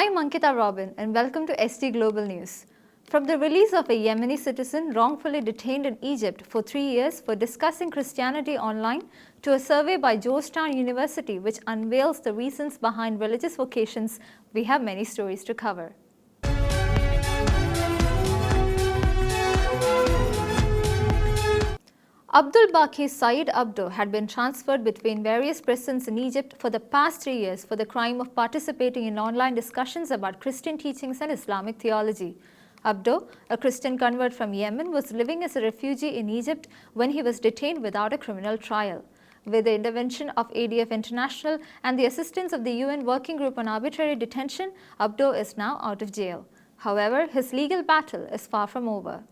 I'm Ankita Robin and welcome to ST Global News. From the release of a Yemeni citizen wrongfully detained in Egypt for 3 years for discussing Christianity online, to a survey by Georgetown University which unveils the reasons behind religious vocations, we have many stories to cover. Abdul Baqi Saeed Abdo had been transferred between various prisons in Egypt for the past 3 years for the crime of participating in online discussions about Christian teachings and Islamic theology. Abdo, a Christian convert from Yemen, was living as a refugee in Egypt when he was detained without a criminal trial. With the intervention of ADF International and the assistance of the UN Working Group on Arbitrary Detention, Abdo is now out of jail. However, his legal battle is far from over.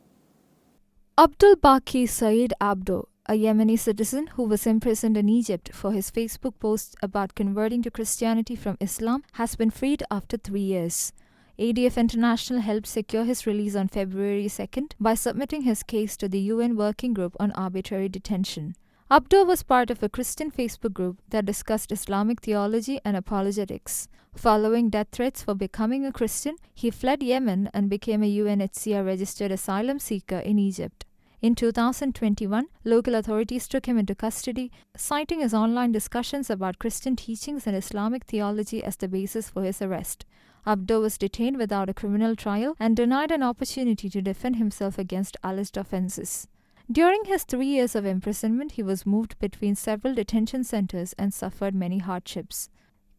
Abdul Baqi Saeed Abdo, a Yemeni citizen who was imprisoned in Egypt for his Facebook posts about converting to Christianity from Islam, has been freed after 3 years. ADF International helped secure his release on February 2nd by submitting his case to the UN Working Group on Arbitrary Detention. Abdo was part of a Christian Facebook group that discussed Islamic theology and apologetics. Following death threats for becoming a Christian, he fled Yemen and became a UNHCR registered asylum seeker in Egypt. In 2021, local authorities took him into custody, citing his online discussions about Christian teachings and Islamic theology as the basis for his arrest. Abdo was detained without a criminal trial and denied an opportunity to defend himself against alleged offenses. During his 3 years of imprisonment, he was moved between several detention centers and suffered many hardships.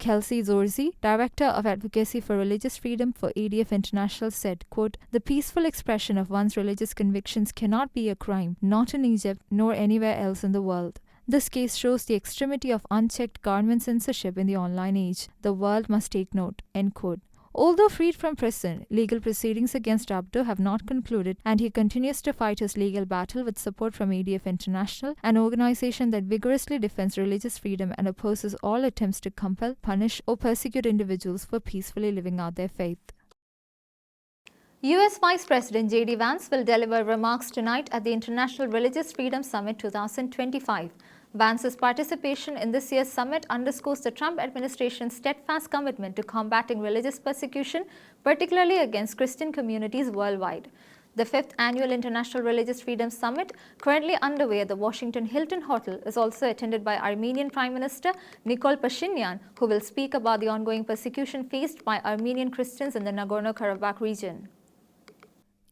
Kelsey Zorzi, Director of Advocacy for Religious Freedom for ADF International, said, quote, "The peaceful expression of one's religious convictions cannot be a crime, not in Egypt nor anywhere else in the world. This case shows the extremity of unchecked government censorship in the online age. The world must take note." End quote. Although freed from prison, legal proceedings against Abdo have not concluded, and he continues to fight his legal battle with support from ADF International, an organization that vigorously defends religious freedom and opposes all attempts to compel, punish, or persecute individuals for peacefully living out their faith. U.S. Vice President J.D. Vance will deliver remarks tonight at the International Religious Freedom Summit 2025. Vance's participation in this year's summit underscores the Trump administration's steadfast commitment to combating religious persecution, particularly against Christian communities worldwide. The 5th Annual International Religious Freedom Summit, currently underway at the Washington Hilton Hotel, is also attended by Armenian Prime Minister Nikol Pashinyan, who will speak about the ongoing persecution faced by Armenian Christians in the Nagorno-Karabakh region.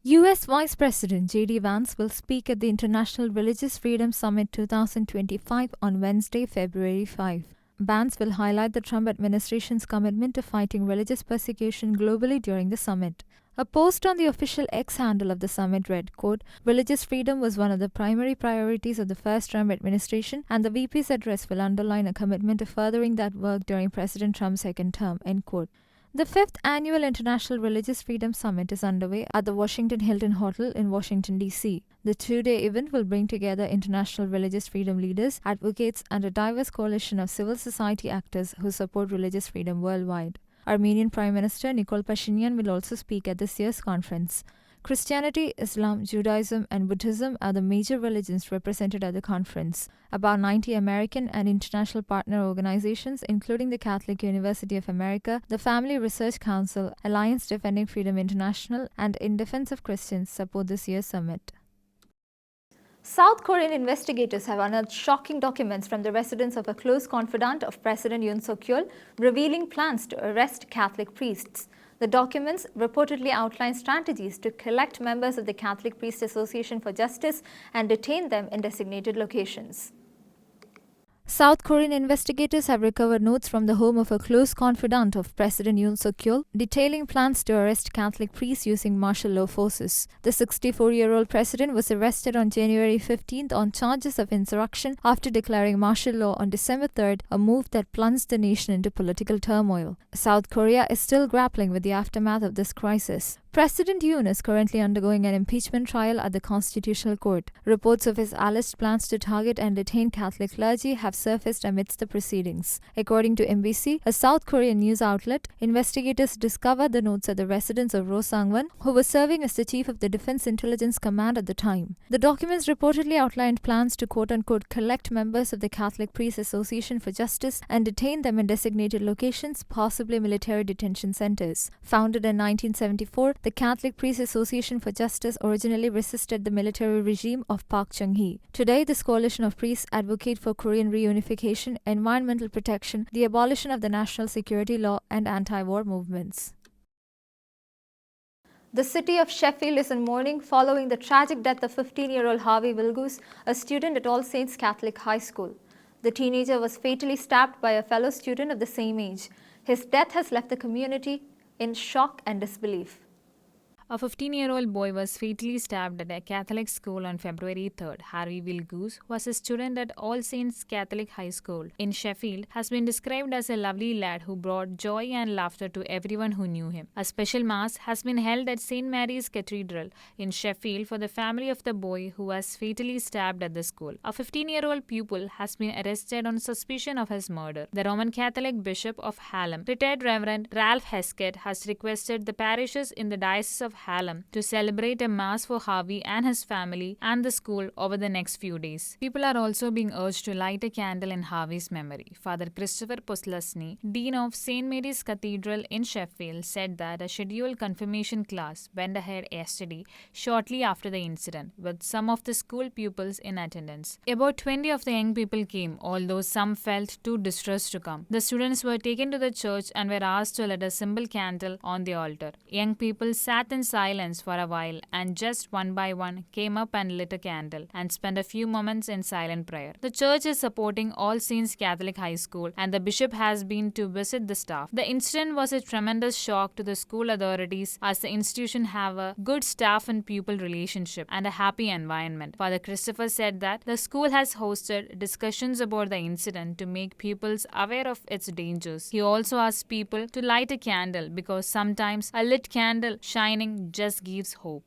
U.S. Vice President J.D. Vance will speak at the International Religious Freedom Summit 2025 on Wednesday, February 5. Vance will highlight the Trump administration's commitment to fighting religious persecution globally during the summit. A post on the official X handle of the summit read, quote, "Religious freedom was one of the primary priorities of the first Trump administration, and the VP's address will underline a commitment to furthering that work during President Trump's second term." End quote. The 5th Annual International Religious Freedom Summit is underway at the Washington Hilton Hotel in Washington, D.C. The 2-day event will bring together international religious freedom leaders, advocates, and a diverse coalition of civil society actors who support religious freedom worldwide. Armenian Prime Minister Nikol Pashinyan will also speak at this year's conference. Christianity, Islam, Judaism, and Buddhism are the major religions represented at the conference. About 90 American and international partner organizations, including the Catholic University of America, the Family Research Council, Alliance Defending Freedom International, and In Defense of Christians, support this year's summit. South Korean investigators have unearthed shocking documents from the residence of a close confidant of President Yoon Suk-yeol, revealing plans to arrest Catholic priests. The documents reportedly outline strategies to collect members of the Catholic Priest Association for Justice and detain them in designated locations. South Korean investigators have recovered notes from the home of a close confidant of President Yoon Suk-yeol, detailing plans to arrest Catholic priests using martial law forces. The 64-year-old president was arrested on January 15th on charges of insurrection after declaring martial law on December 3rd, a move that plunged the nation into political turmoil. South Korea is still grappling with the aftermath of this crisis. President Yoon is currently undergoing an impeachment trial at the Constitutional Court. Reports of his alleged plans to target and detain Catholic clergy have surfaced amidst the proceedings. According to MBC, a South Korean news outlet, investigators discovered the notes at the residence of Roh Sang-won, who was serving as the chief of the Defense Intelligence Command at the time. The documents reportedly outlined plans to quote-unquote collect members of the Catholic Priests Association for Justice and detain them in designated locations, possibly military detention centers. Founded in 1974, the Catholic Priests Association for Justice originally resisted the military regime of Park Chung-hee. Today, this coalition of priests advocate for Korean reunification, environmental protection, the abolition of the national security law, and anti-war movements. The city of Sheffield is in mourning following the tragic death of 15-year-old Harvey Wilgus, a student at All Saints Catholic High School. The teenager was fatally stabbed by a fellow student of the same age. His death has left the community in shock and disbelief. A 15-year-old boy was fatally stabbed at a Catholic school on February 3rd. Harvey Wilgus was a student at All Saints Catholic High School in Sheffield, has been described as a lovely lad who brought joy and laughter to everyone who knew him. A special mass has been held at St. Mary's Cathedral in Sheffield for the family of the boy who was fatally stabbed at the school. A 15-year-old pupil has been arrested on suspicion of his murder. The Roman Catholic Bishop of Hallam, retired Reverend Ralph Heskett, has requested the parishes in the Diocese of Hallam to celebrate a mass for Harvey and his family and the school over the next few days. People are also being urged to light a candle in Harvey's memory. Father Christopher Poslasny, Dean of St. Mary's Cathedral in Sheffield, said that a scheduled confirmation class went ahead yesterday shortly after the incident, with some of the school pupils in attendance. About 20 of the young people came, although some felt too distressed to come. The students were taken to the church and were asked to light a simple candle on the altar. Young people sat in silence for a while and just one by one came up and lit a candle and spent a few moments in silent prayer. The church is supporting All Saints Catholic High School and the bishop has been to visit the staff. The incident was a tremendous shock to the school authorities as the institution have a good staff and pupil relationship and a happy environment. Father Christopher said that the school has hosted discussions about the incident to make pupils aware of its dangers. He also asked people to light a candle because sometimes a lit candle shining just gives hope.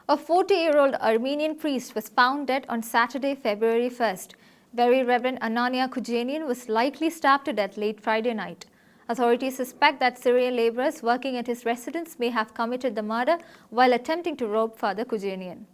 A 40-year-old Armenian priest was found dead on Saturday, February 1st. Very Reverend Anania Kujanian was likely stabbed to death late Friday night. Authorities suspect that Syrian laborers working at his residence may have committed the murder while attempting to rob Father Kujanian.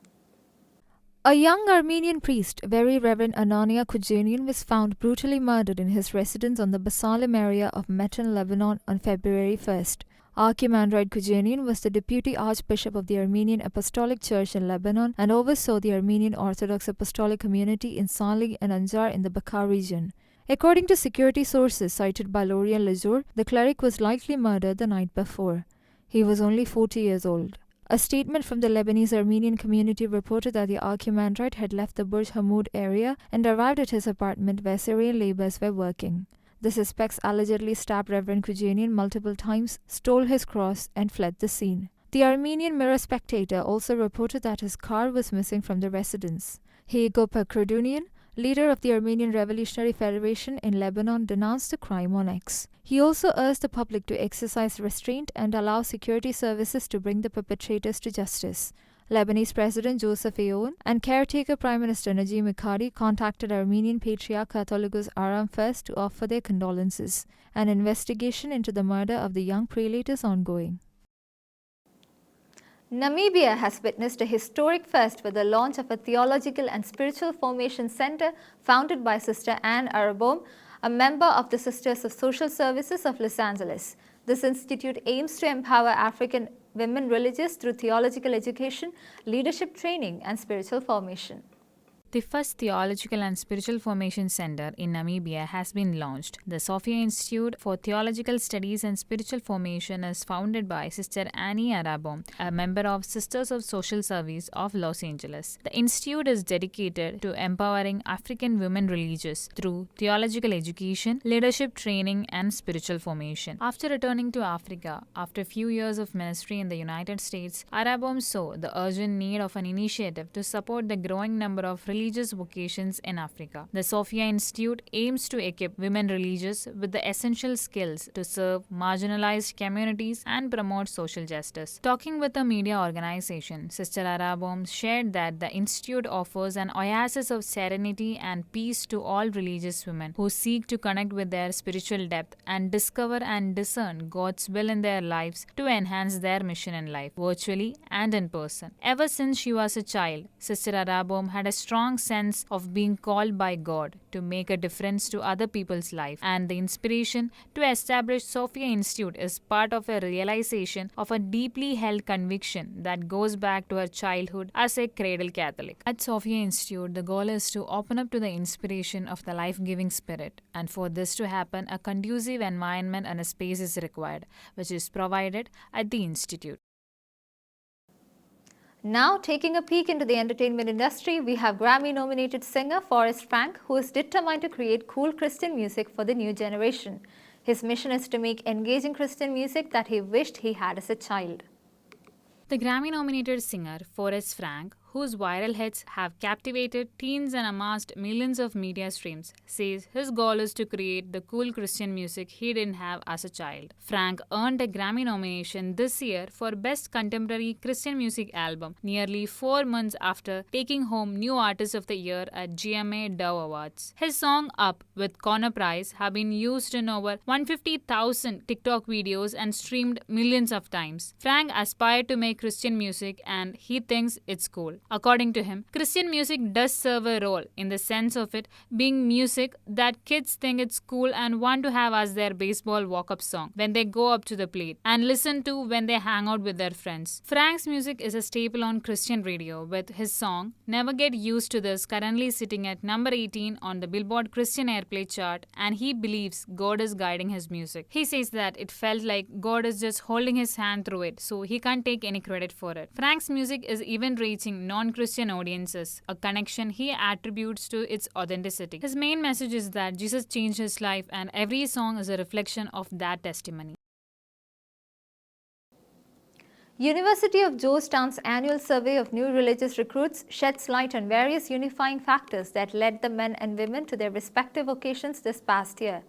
A young Armenian priest, Very Reverend Anania Kujanian, was found brutally murdered in his residence on the Basalim area of Meton, Lebanon on February 1st. Archimandrite Kujanian was the deputy archbishop of the Armenian Apostolic Church in Lebanon and oversaw the Armenian Orthodox Apostolic community in Salih and Anjar in the Bakar region. According to security sources cited by Lorien Lejour, the cleric was likely murdered the night before. He was only 40 years old. A statement from the Lebanese Armenian community reported that the Archimandrite had left the Burj Hamoud area and arrived at his apartment where Syrian laborers were working. The suspects allegedly stabbed Reverend Kujanian multiple times, stole his cross, and fled the scene. The Armenian Mirror Spectator also reported that his car was missing from the residence. Hegop Kurdunian, leader of the Armenian Revolutionary Federation in Lebanon, denounced the crime on X. He also urged the public to exercise restraint and allow security services to bring the perpetrators to justice. Lebanese President Joseph Aoun and caretaker Prime Minister Najib Mikati contacted Armenian Patriarch Catholicos Aram first to offer their condolences. An investigation into the murder of the young prelate is ongoing. Namibia has witnessed a historic first with the launch of a theological and spiritual formation center founded by Sister Anne Arabom, a member of the Sisters of Social Services of Los Angeles. This institute aims to empower African women religious through theological education, leadership training, and spiritual formation. The first Theological and Spiritual Formation Center in Namibia has been launched. The Sophia Institute for Theological Studies and Spiritual Formation is founded by Sister Annie Arabom, a member of Sisters of Social Service of Los Angeles. The institute is dedicated to empowering African women religious through theological education, leadership training, and spiritual formation. After returning to Africa, after a few years of ministry in the United States, Arabom saw the urgent need of an initiative to support the growing number of religious vocations in Africa. The Sophia Institute aims to equip women religious with the essential skills to serve marginalized communities and promote social justice. Talking with a media organization, Sister Arabom shared that the institute offers an oasis of serenity and peace to all religious women who seek to connect with their spiritual depth and discover and discern God's will in their lives to enhance their mission in life, virtually and in person. Ever since she was a child, Sister Arabom had a strong sense of being called by God to make a difference to other people's life, and the inspiration to establish Sophia Institute is part of a realization of a deeply held conviction that goes back to her childhood as a cradle Catholic. At Sophia Institute, the goal is to open up to the inspiration of the life-giving spirit, and for this to happen, a conducive environment and a space is required, which is provided at the Institute. Now, taking a peek into the entertainment industry, we have Grammy-nominated singer Forrest Frank, who is determined to create cool Christian music for the new generation. His mission is to make engaging Christian music that he wished he had as a child. The Grammy-nominated singer Forrest Frank, whose viral hits have captivated teens and amassed millions of media streams, says his goal is to create the cool Christian music he didn't have as a child. Frank earned a Grammy nomination this year for Best Contemporary Christian Music Album, nearly 4 months after taking home New Artist of the Year at GMA Dove Awards. His song Up with Connor Price have been used in over 150,000 TikTok videos and streamed millions of times. Frank aspired to make Christian music and he thinks it's cool. According to him, Christian music does serve a role in the sense of it being music that kids think it's cool and want to have as their baseball walk-up song when they go up to the plate and listen to when they hang out with their friends. Frank's music is a staple on Christian radio, with his song Never Get Used to This currently sitting at number 18 on the Billboard Christian Airplay chart, and he believes God is guiding his music. He says that it felt like God is just holding his hand through it, so he can't take any credit for it. Frank's music is even reaching non-Christian audiences, a connection he attributes to its authenticity. His main message is that Jesus changed his life, and every song is a reflection of that testimony. University of Georgetown's annual survey of new religious recruits sheds light on various unifying factors that led the men and women to their respective vocations this past year.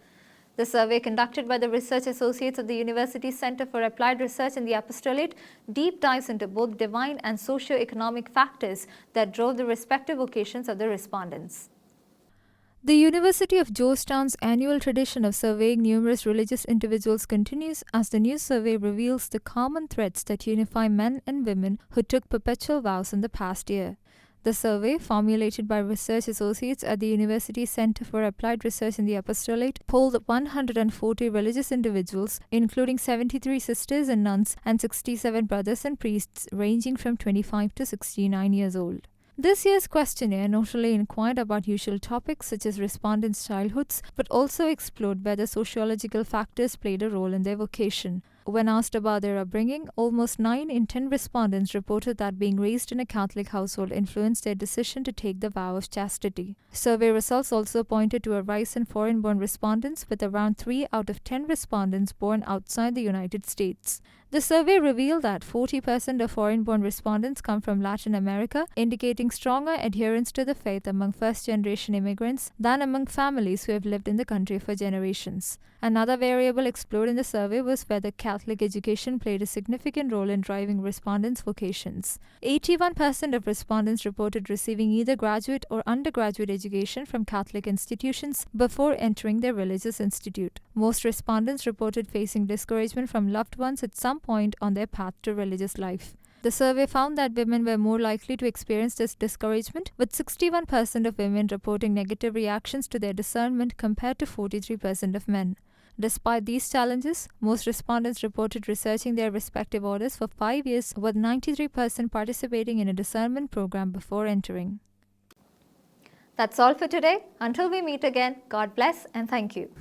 The survey, conducted by the research associates of the University's Center for Applied Research in the Apostolate, deep dives into both divine and socio-economic factors that drove the respective vocations of the respondents. The University of Georgetown's annual tradition of surveying numerous religious individuals continues as the new survey reveals the common threads that unify men and women who took perpetual vows in the past year. The survey, formulated by research associates at the University's Center for Applied Research in the Apostolate, polled 140 religious individuals, including 73 sisters and nuns and 67 brothers and priests ranging from 25 to 69 years old. This year's questionnaire not only inquired about usual topics such as respondents' childhoods, but also explored whether sociological factors played a role in their vocation. When asked about their upbringing, almost 9 in 10 respondents reported that being raised in a Catholic household influenced their decision to take the vow of chastity. Survey results also pointed to a rise in foreign-born respondents, with around 3 out of 10 respondents born outside the United States. The survey revealed that 40% of foreign-born respondents come from Latin America, indicating stronger adherence to the faith among first-generation immigrants than among families who have lived in the country for generations. Another variable explored in the survey was whether Catholic education played a significant role in driving respondents' vocations. 81% of respondents reported receiving either graduate or undergraduate education from Catholic institutions before entering their religious institute. Most respondents reported facing discouragement from loved ones at some point on their path to religious life. The survey found that women were more likely to experience this discouragement, with 61% of women reporting negative reactions to their discernment compared to 43% of men. Despite these challenges, most respondents reported researching their respective orders for 5 years, with 93% participating in a discernment program before entering. That's all for today. Until we meet again, God bless and thank you.